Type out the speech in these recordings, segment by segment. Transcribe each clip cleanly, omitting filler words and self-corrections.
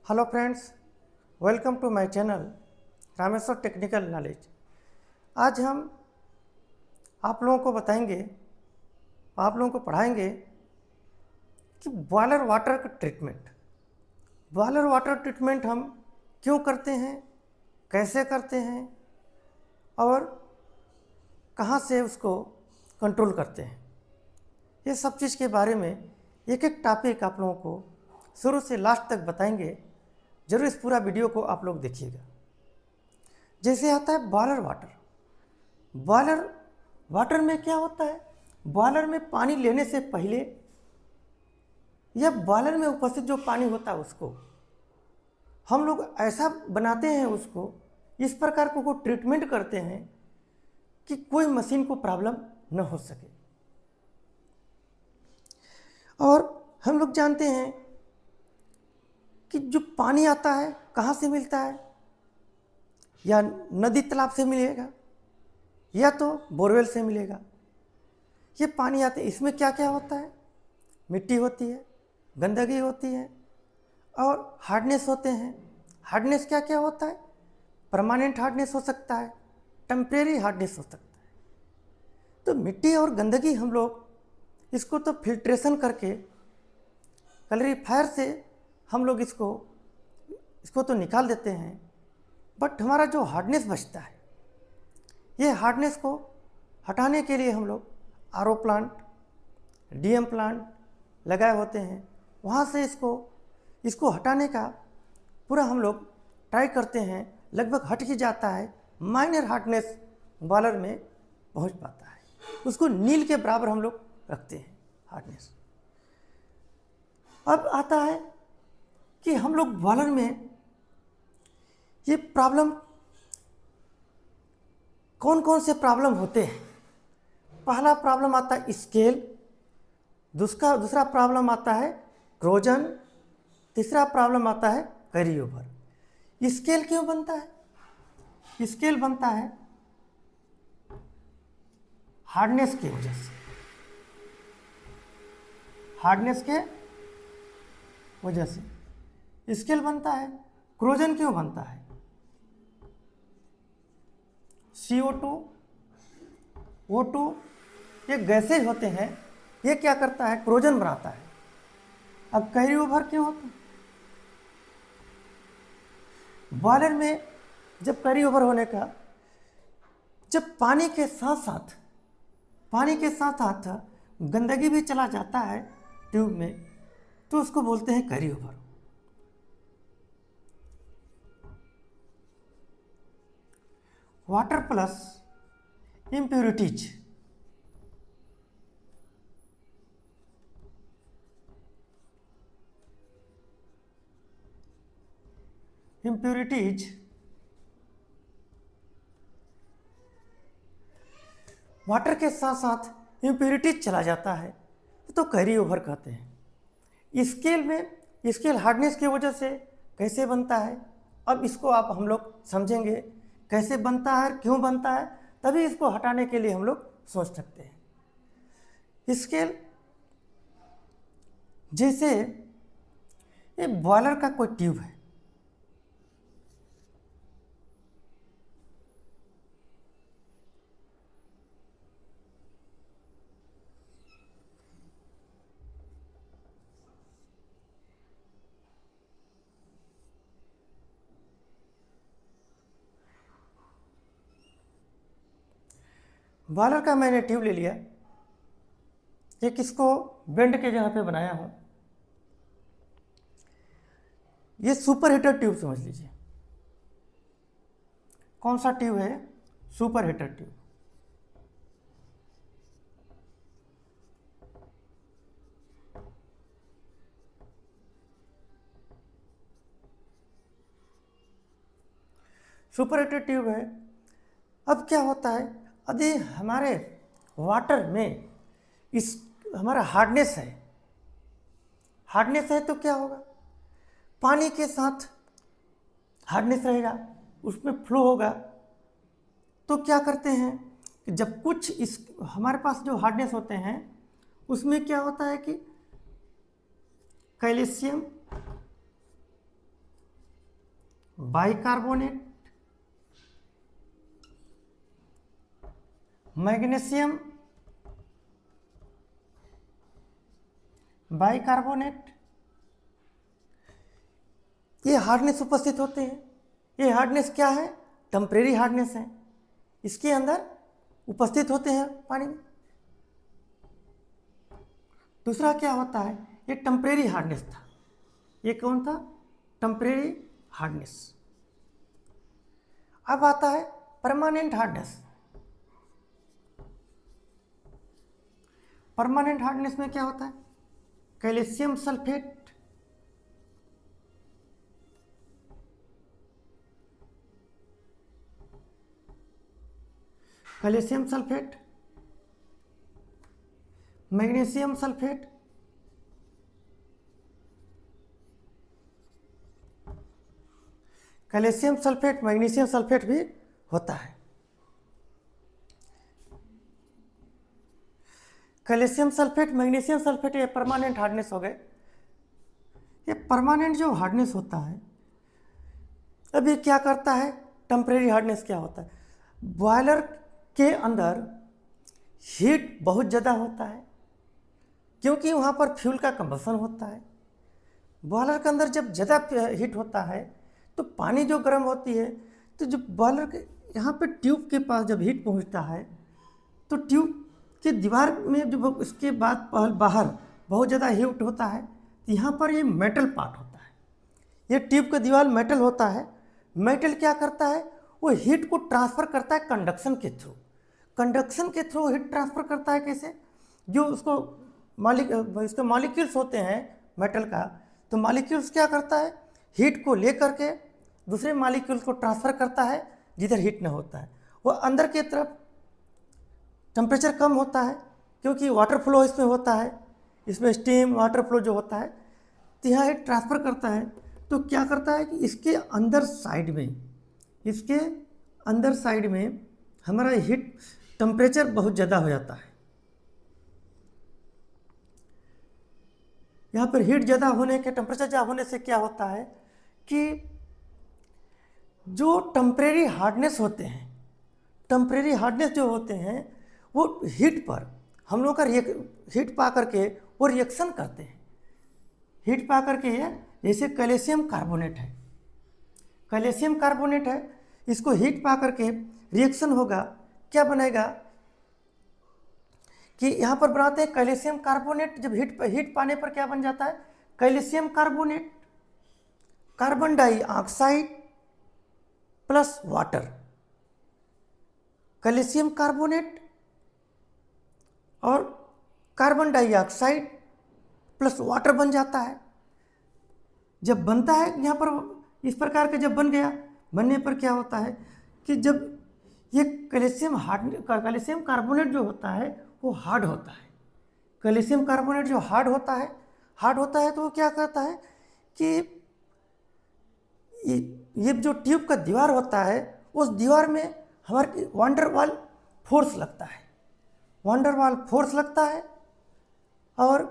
Hello friends, welcome to my channel Rameshwar technical knowledge. आज हम आप लोगों को बताएंगे, आप लोगों को पढ़ाएंगे कि बॉयलर वाटर का ट्रीटमेंट हम क्यों करते हैं, कैसे करते हैं और कहाँ से उसको कंट्रोल करते हैं। ये सब चीज़ के बारे में एक एक टॉपिक आप लोगों को शुरू से लास्ट तक बताएंगे। जरूर इस पूरा वीडियो को आप लोग देखिएगा। जैसे आता है बॉयलर वाटर में क्या होता है, बॉयलर में पानी लेने से पहले या बॉयलर में उपस्थित जो पानी होता है उसको हम लोग ऐसा बनाते हैं, उसको इस प्रकार को ट्रीटमेंट करते हैं कि कोई मशीन को प्रॉब्लम न हो सके। और हम लोग जानते हैं कि जो पानी आता है कहाँ से मिलता है, या नदी तालाब से मिलेगा या तो बोरवेल से मिलेगा। ये पानी आते इसमें क्या क्या होता है, मिट्टी होती है, गंदगी होती है और हार्डनेस होते हैं। हार्डनेस क्या क्या होता है, परमानेंट हार्डनेस हो सकता है, टेम्परेरी हार्डनेस हो सकता है। तो मिट्टी और गंदगी हम लोग इसको तो फिल्ट्रेशन करके कैलोरीफायर से हम लोग इसको तो निकाल देते हैं, बट हमारा जो हार्डनेस बचता है, ये हार्डनेस को हटाने के लिए हम लोग आरओ प्लांट, डीएम प्लांट लगाए होते हैं। वहाँ से इसको हटाने का पूरा हम लोग ट्राई करते हैं, लगभग हट ही जाता है। माइनर हार्डनेस बॉयलर में पहुँच पाता है, उसको नील के बराबर हम लोग रखते हैं हार्डनेस। अब आता है कि हम लोग बॉयलर में ये प्रॉब्लम कौन कौन से प्रॉब्लम होते हैं। पहला प्रॉब्लम आता है स्केल, दूसरा प्रॉब्लम आता है क्रोजन, तीसरा प्रॉब्लम आता है कैरी ओवर। स्केल क्यों बनता है? स्केल बनता है हार्डनेस की वजह से, हार्डनेस के वजह से स्केल बनता है। क्रोजन क्यों बनता है? CO2, O2 ये गैसेज होते हैं, ये क्या करता है, क्रोजन बनाता है। अब कैरी ओवर क्यों होता है? बॉयलर में जब कैरी ओवर होने का, जब पानी के साथ साथ गंदगी भी चला जाता है ट्यूब में, तो उसको बोलते हैं carry over. Water plus impurities, water के साथ साथ इम्प्यूरिटीज चला जाता है तो कैरी ओवर कहते हैं। स्केल हार्डनेस की वजह से कैसे बनता है, अब इसको हम लोग समझेंगे कैसे बनता है, क्यों बनता है, तभी इसको हटाने के लिए हम लोग सोच सकते हैं। स्केल जैसे ये बॉयलर का कोई ट्यूब है, बॉयलर का मैंने ट्यूब ले लिया, एक इसको बेंड के जगह पे बनाया हूं। ये सुपर हीटर ट्यूब समझ लीजिए। कौन सा ट्यूब है? Super heater tube. Super heater tube है। अब क्या होता है, यदि हमारे वाटर में हमारा हार्डनेस है तो क्या होगा, पानी के साथ हार्डनेस रहेगा, उसमें फ्लो होगा। तो क्या करते हैं कि जब हमारे पास जो हार्डनेस होते हैं उसमें क्या होता है कि कैल्शियम बाइकार्बोनेट, मैग्नीशियम बाइकार्बोनेट, ये हार्डनेस उपस्थित होते हैं। ये हार्डनेस क्या है? टेम्परेरी हार्डनेस है, इसके अंदर उपस्थित होते हैं पानी में। दूसरा क्या होता है? ये टेम्परेरी हार्डनेस था। ये कौन था? Temporary hardness. अब आता है परमानेंट हार्डनेस। परमानेंट हार्डनेस में क्या होता है? Calcium sulphate, calcium sulphate, magnesium sulphate, calcium sulphate, magnesium sulphate भी होता है। कैल्शियम सल्फेट, मैग्नीशियम सल्फेट, ये परमानेंट हार्डनेस हो गए। ये परमानेंट जो हार्डनेस होता है, अब ये क्या करता है? टेम्परेरी हार्डनेस क्या होता है? बॉयलर के अंदर हीट बहुत ज़्यादा होता है, क्योंकि वहाँ पर फ्यूल का कंबसन होता है। बॉयलर के अंदर जब ज़्यादा हीट होता है तो पानी जो गर्म होती है, तो जब बॉयलर के यहाँ पे ट्यूब के पास जब हीट पहुँचता है तो ट्यूब के दीवार में जब इसके बाद बाहर बहुत ज़्यादा हीट होता है, तो यहाँ पर ये मेटल पार्ट होता है। ये ट्यूब का दीवार मेटल होता है। मेटल क्या करता है? वो हीट को ट्रांसफ़र करता है कंडक्शन के थ्रू। कंडक्शन के थ्रू हीट ट्रांसफ़र करता है कैसे? जो उसको इसके मॉलिक्यूल्स होते हैं मेटल का, तो मॉलिक्यूल्स क्या करता है? हीट को ले करके दूसरे मॉलिक्यूल्स को ट्रांसफ़र करता है जिधर हीट न होता है। वो अंदर की तरफ टेम्परेचर कम होता है, क्योंकि वाटर फ्लो इसमें होता है, इसमें स्टीम वाटर फ्लो जो होता है, तो यहाँ हीट ट्रांसफ़र करता है। तो क्या करता है कि इसके अंदर साइड में हमारा हीट टेम्परेचर बहुत ज़्यादा हो जाता है। यहाँ पर हीट ज़्यादा होने के, टेम्परेचर ज़्यादा होने से क्या होता है कि जो टेम्परेरी हार्डनेस होते हैं, टेम्परेरी हार्डनेस जो होते हैं, वो हीट पर हम लोग का हीट पा करके वो रिएक्शन करते हैं। हीट पा करके ये, जैसे कैल्शियम कार्बोनेट है, कैल्शियम कार्बोनेट है, इसको हीट पा करके रिएक्शन होगा, क्या बनेगा कि यहाँ पर बनाते हैं कैल्शियम कार्बोनेट। जब हीट पाने पर क्या बन जाता है? Calcium carbonate, carbon dioxide plus water, calcium carbonate और कार्बन डाइऑक्साइड प्लस वाटर बन जाता है। जब बनता है यहाँ पर इस प्रकार के, जब बन गया, बनने पर क्या होता है कि जब ये कैल्शियम कार्बोनेट जो होता है वो हार्ड होता है। कैल्शियम कार्बोनेट जो हार्ड होता है तो वो क्या करता है कि ये जो ट्यूब का दीवार होता है, उस दीवार में हमारे वांडरवाल फोर्स लगता है। वांडरवाल फोर्स लगता है और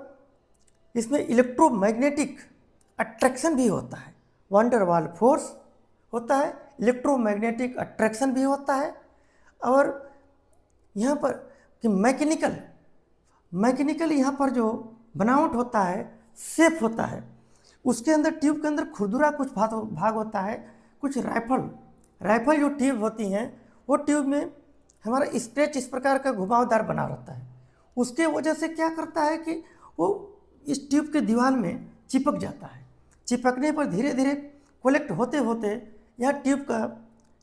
इसमें इलेक्ट्रोमैग्नेटिक अट्रैक्शन भी होता है। वांडरवाल फोर्स होता है, इलेक्ट्रोमैग्नेटिक अट्रैक्शन भी होता है, और यहाँ पर कि मैकेनिकल यहाँ पर जो बनावट होता है, शेप होता है, उसके अंदर ट्यूब के अंदर खुरदुरा कुछ भाग होता है, कुछ राइफल जो ट्यूब होती हैं, वो ट्यूब में हमारा स्ट्रेच इस प्रकार का घुमावदार बना रहता है। उसके वजह से क्या करता है कि वो इस ट्यूब के दीवार में चिपक जाता है। चिपकने पर धीरे धीरे कलेक्ट होते होते यह ट्यूब का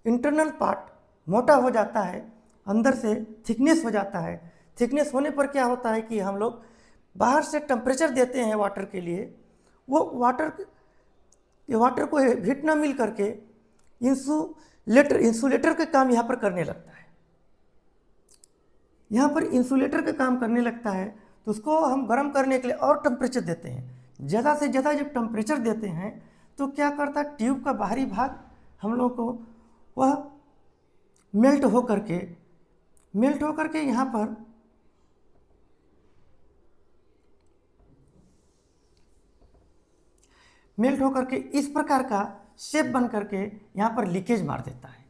इंटरनल पार्ट मोटा हो जाता है, अंदर से थिकनेस हो जाता है। थिकनेस होने पर क्या होता है कि हम लोग बाहर से टेम्परेचर देते हैं वाटर के लिए, वो वाटर को हीट ना मिल करके इंसुलेटर का काम यहाँ पर करने लगता है। यहाँ पर इंसुलेटर का काम करने लगता है, तो उसको हम गर्म करने के लिए और टेम्परेचर देते हैं। ज़्यादा से ज़्यादा जब टेम्परेचर देते हैं तो क्या करता है, ट्यूब का बाहरी भाग हम लोग को वह मेल्ट हो करके यहाँ पर मेल्ट होकर के इस प्रकार का शेप बन करके यहाँ पर लीकेज मार देता है।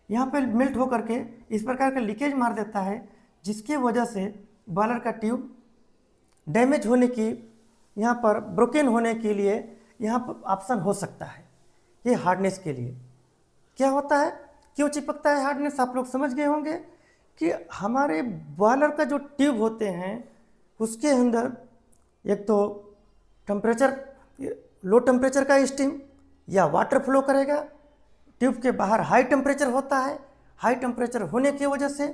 यहाँ पर मेल्ट होकर के इस प्रकार का लीकेज मार देता है, जिसके वजह से बॉयलर का ट्यूब डैमेज होने की, यहाँ पर ब्रोकन होने के लिए यहाँ पर ऑप्शन हो सकता है। ये हार्डनेस के लिए क्या होता है, क्यों चिपकता है हार्डनेस, आप लोग समझ गए होंगे कि हमारे बॉयलर का जो ट्यूब होते हैं उसके अंदर एक तो टेम्परेचर, लो टेम्परेचर का स्टीम या वाटर फ्लो करेगा। ट्यूब के बाहर हाई टेम्परेचर होता है, हाई टेम्परेचर होने की वजह से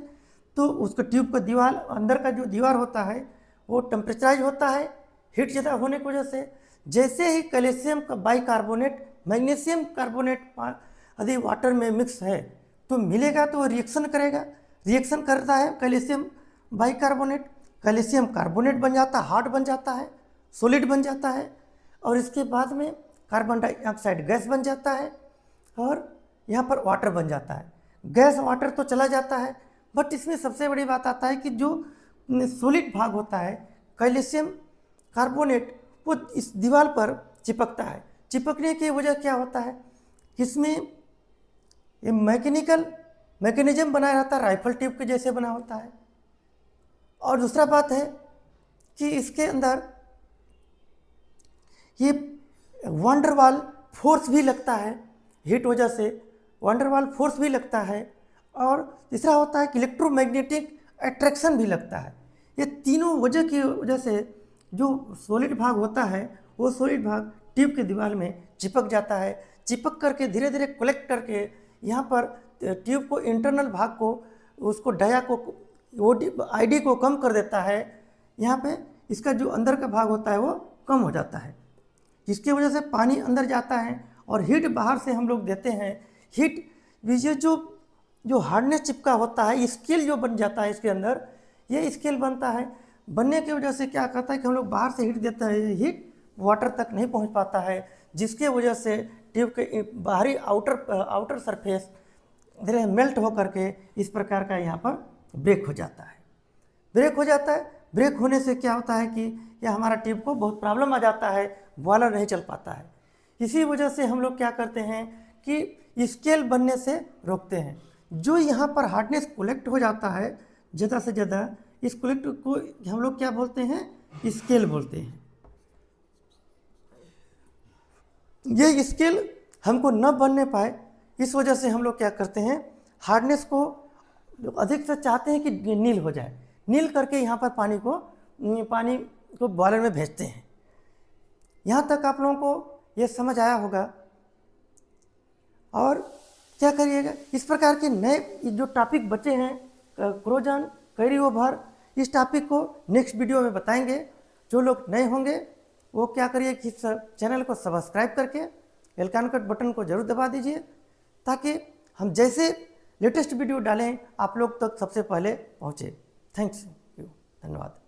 तो उसका ट्यूब का दीवार, अंदर का जो दीवार होता है वो टेम्परेचराइज होता है हीट ज़्यादा होने की वजह से। जैसे ही कैल्शियम का बाइकार्बोनेट, मैग्नीशियम कार्बोनेट यदि वाटर में मिक्स है तो मिलेगा तो रिएक्शन करेगा, रिएक्शन करता है कैल्शियम बाइकार्बोनेट, कैल्शियम कार्बोनेट बन जाता है, हार्ड बन जाता है, सॉलिड बन जाता है, और इसके बाद में कार्बन डाइऑक्साइड गैस बन जाता है और यहाँ पर वाटर बन जाता है। गैस वाटर तो चला जाता है, बट इसमें सबसे बड़ी बात आता है कि जो सॉलिड भाग होता है कैल्शियम कार्बोनेट वो इस दीवार पर चिपकता है। चिपकने की वजह क्या होता है, इसमें ये मैकेनिज्म बनाया रहता है, राइफल ट्यूब के जैसे बना होता है। और दूसरा बात है कि इसके अंदर ये वंडरवाल फोर्स भी लगता है, हीट वजह से वंडरवाल फोर्स भी लगता है, और तीसरा होता है कि इलेक्ट्रोमैग्नेटिक अट्रैक्शन भी लगता है। ये तीनों वजह की वजह से जो सॉलिड भाग होता है वो सॉलिड भाग ट्यूब के दीवार में चिपक जाता है। चिपक करके धीरे धीरे कलेक्ट करके यहाँ पर ट्यूब को, इंटरनल भाग को, उसको डाया को, आईडी को कम कर देता है। यहाँ पे इसका जो अंदर का भाग होता है वो कम हो जाता है, जिसकी वजह से पानी अंदर जाता है और हीट बाहर से हम लोग देते हैं। हीट ये जो हार्डनेस चिपका होता है, स्केल जो बन जाता है इसके अंदर, ये स्केल बनता है। बनने की वजह से क्या करता है कि हम लोग बाहर से हीट देते हैं, ये हीट वाटर तक नहीं पहुंच पाता है, जिसके वजह से ट्यूब के बाहरी आउटर सरफेस धीरे मेल्ट हो करके इस प्रकार का यहाँ पर ब्रेक हो जाता है। ब्रेक हो जाता है, ब्रेक होने से क्या होता है कि यह हमारा ट्यूब को बहुत प्रॉब्लम आ जाता है, बॉयलर नहीं चल पाता है। इसी वजह से हम लोग क्या करते हैं कि स्केल बनने से रोकते हैं। जो यहाँ पर हार्डनेस कलेक्ट हो जाता है ज़्यादा से ज़्यादा, इस कलेक्ट को हम लोग क्या बोलते हैं, स्केल बोलते हैं। ये स्केल हमको न बनने पाए, इस वजह से हम लोग क्या करते हैं, हार्डनेस को अधिक से चाहते हैं कि नील हो जाए, नील करके यहाँ पर पानी को बॉयलर में भेजते हैं। यहाँ तक आप लोगों को ये समझ आया होगा। और क्या करिएगा, इस प्रकार के नए जो टॉपिक बचे हैं क्रोजन, कैरिओवर, इस टॉपिक को नेक्स्ट वीडियो में बताएंगे। जो लोग नए होंगे वो क्या करिए कि चैनल को सब्सक्राइब करके बेल आइकन बटन को जरूर दबा दीजिए, ताकि हम जैसे लेटेस्ट वीडियो डालें आप लोग तक सबसे पहले पहुँचे। थैंक्स यू, धन्यवाद।